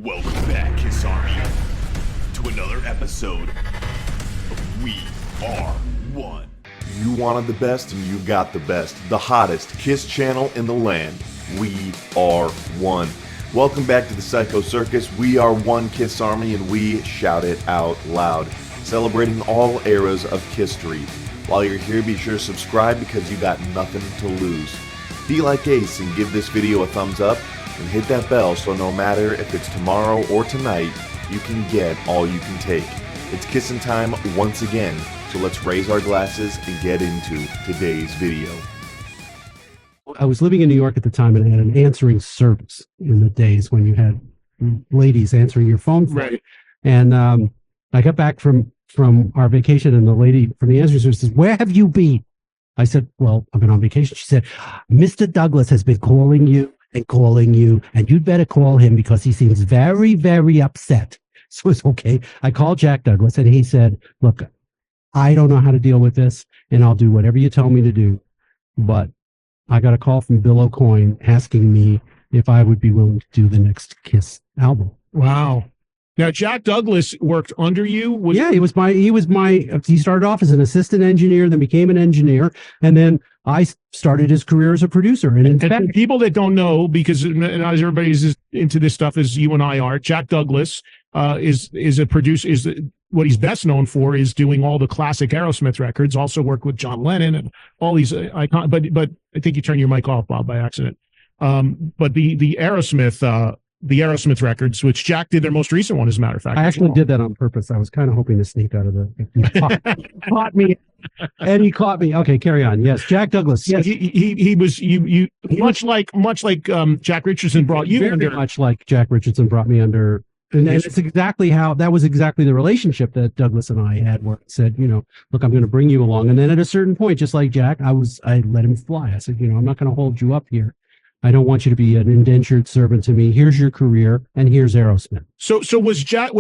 Welcome back, Kiss Army, to another episode of We Are One. You wanted the best and you got the best. The hottest Kiss channel in the land. We Are One. Welcome back to the Psycho Circus. We are one Kiss Army and we shout it out loud. Celebrating all eras of Kisstory. While you're here, be sure to subscribe because you got nothing to lose. Be like Ace and give this video a thumbs up and hit that bell so no matter if it's tomorrow or tonight, you can get all you can take. It's kissing time once again, so let's raise our glasses and get into today's video. I was living in New York at the time and I had an answering service in the days when you had ladies answering your phone. Right. And I got back from our vacation and the lady from the answering service says, "Where have you been?" I said, "Well, I've been on vacation." She said, "Mr. Douglas has been calling you and you'd better call him because he seems very, very upset." So it's okay. I called Jack Douglas and he said, "Look, I don't know how to deal with this and I'll do whatever you tell me to do. But I got a call from Bill O'Coin asking me if I would be willing to do the next Kiss album." Wow. Now, Jack Douglas worked under you? He started off as an assistant engineer, then became an engineer, and then I started his career as a producer. And in fact, people that don't know, because not everybody's into this stuff as you and I are, Jack Douglas is a producer, what he's best known for is doing all the classic Aerosmith records, also worked with John Lennon and all these icons, but I think you turned your mic off, Bob, by accident. But the Aerosmith records, which Jack did their most recent one, as a matter of fact. I actually did that on purpose. I was kind of hoping to sneak out of caught me. And he caught me. Okay, carry on. Yes, Jack Douglas. Yes. He was much like Jack Richardson brought you very under. Much like Jack Richardson brought me under. And it's exactly that was exactly the relationship that Douglas and I had, where he said, "Look, I'm going to bring you along." And then at a certain point, just like Jack, I let him fly. I said, "I'm not going to hold you up here. I don't want you to be an indentured servant to me. Here's your career, and here's Aerosmith." So was Jack?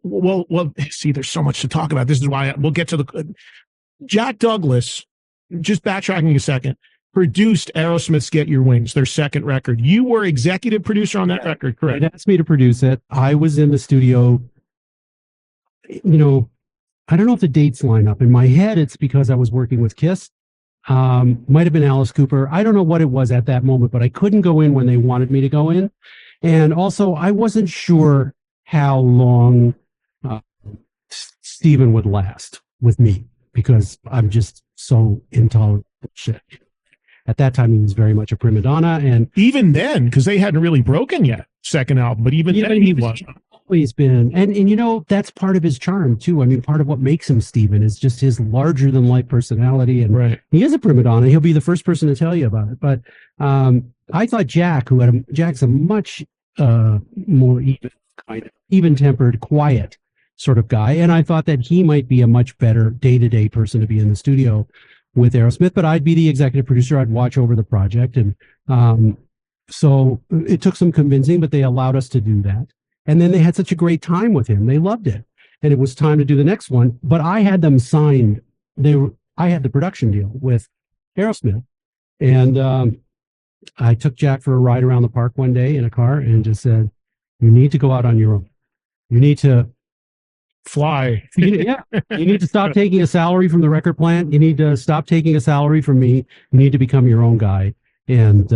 Well. See, there's so much to talk about. This is why we'll get to the Jack Douglas. Just backtracking a second. Produced Aerosmith's "Get Your Wings," their second record. You were executive producer on that record, correct? They asked me to produce it. I was in the studio. I don't know if the dates line up. In my head, it's because I was working with Kiss. Might have been Alice Cooper. I don't know what it was at that moment, but I couldn't go in when they wanted me to go in. And also, I wasn't sure how long Steven would last with me because I'm just so intolerant of shit. At that time, he was very much a prima donna. And even then, because they hadn't really broken yet, second album, but even then he was. Always been. And that's part of his charm, too. I mean, part of what makes him Steven is just his larger-than-life personality. And right. He is a prima donna. He'll be the first person to tell you about it. But I thought Jack's a much more even-tempered, quiet sort of guy. And I thought that he might be a much better day-to-day person to be in the studio with Aerosmith, but I'd be the executive producer. I'd watch over the project. And so it took some convincing, but they allowed us to do that. And then they had such a great time with him. They loved it. And it was time to do the next one. But I had them signed. I had the production deal with Aerosmith. And I took Jack for a ride around the park one day in a car and just said, "You need to go out on your own. You need to fly. You need to stop taking a salary from the record plant. You need to stop taking a salary from me. You need to become your own guy. And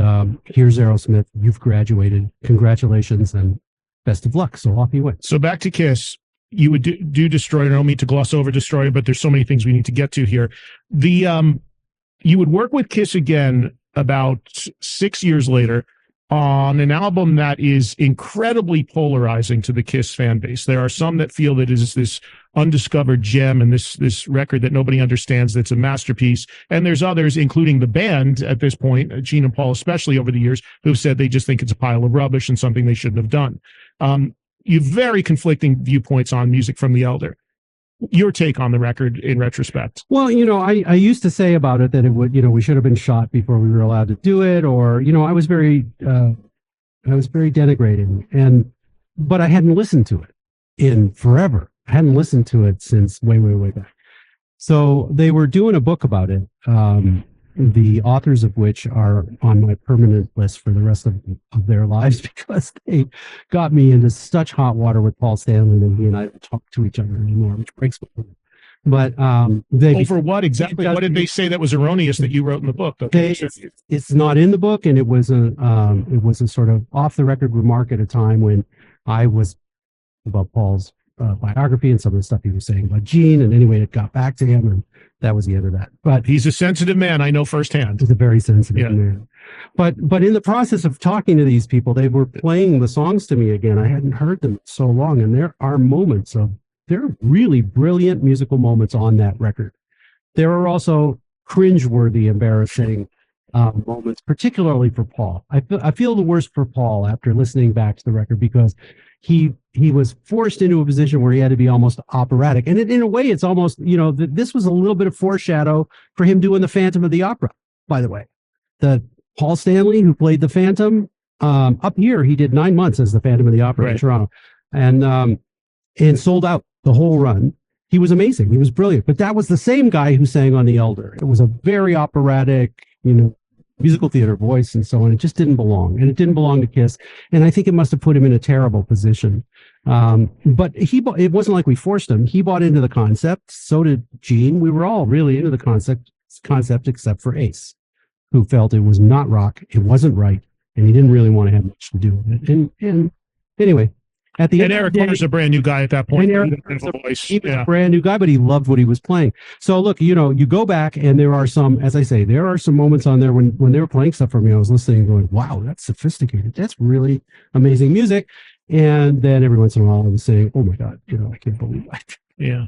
here's Aerosmith. You've graduated. Congratulations and best of luck." So off he went. So back to Kiss. You would do Destroyer. I don't mean to gloss over Destroyer, but there's so many things we need to get to here. You would work with Kiss again about 6 years later on an album that is incredibly polarizing to the Kiss fan base. There are some that feel that it is this undiscovered gem and this record that nobody understands that's a masterpiece. And there's others, including the band at this point, Gene and Paul especially over the years, who've said they just think it's a pile of rubbish and something they shouldn't have done. You have very conflicting viewpoints on Music from the Elder. Your take on the record in retrospect? Well, I used to say about it that it would, we should have been shot before we were allowed to do it, or, I was very denigrating, but I hadn't listened to it in forever. I hadn't listened to it since way, way, way back. So they were doing a book about it. the authors of which are on my permanent list for the rest of their lives because they got me into such hot water with Paul Stanley that he and I don't talk to each other anymore, which breaks my heart. But they Over what exactly? What did they say that was erroneous that you wrote in the book? It's not in the book, and it was a sort of off the record remark at a time when I was about Paul's biography and some of the stuff he was saying about Gene, and anyway, it got back to him, and that was the end of that. But he's a sensitive man, I know firsthand. He's a very sensitive man. But in the process of talking to these people, they were playing the songs to me again. I hadn't heard them in so long, and there are really brilliant musical moments on that record. There are also cringeworthy, embarrassing moments, particularly for Paul. I feel the worst for Paul after listening back to the record because he was forced into a position where he had to be almost operatic. And in a way, it's almost, this was a little bit of foreshadow for him doing the Phantom of the Opera, by the way. The Paul Stanley, who played the Phantom, up here, he did 9 months as the Phantom of the Opera in Toronto and sold out the whole run. He was amazing. He was brilliant. But that was the same guy who sang on The Elder. It was a very operatic, musical theater voice and so on. It just didn't belong. And it didn't belong to Kiss. And I think it must have put him in a terrible position. But it wasn't like we forced him. He bought into the concept. So did Gene. We were all really into the concept except for Ace, who felt it was not rock. It wasn't right. And he didn't really want to have much to do with it. And anyway, at the end Eric Carter's a brand new guy at that point. He was a brand new guy, but he loved what he was playing. So look, you go back and there are some, as I say, there are some moments on there when they were playing stuff for me, I was listening and going, wow, that's sophisticated. That's really amazing music. And then every once in a while I was saying, oh my God, I can't believe that. Yeah.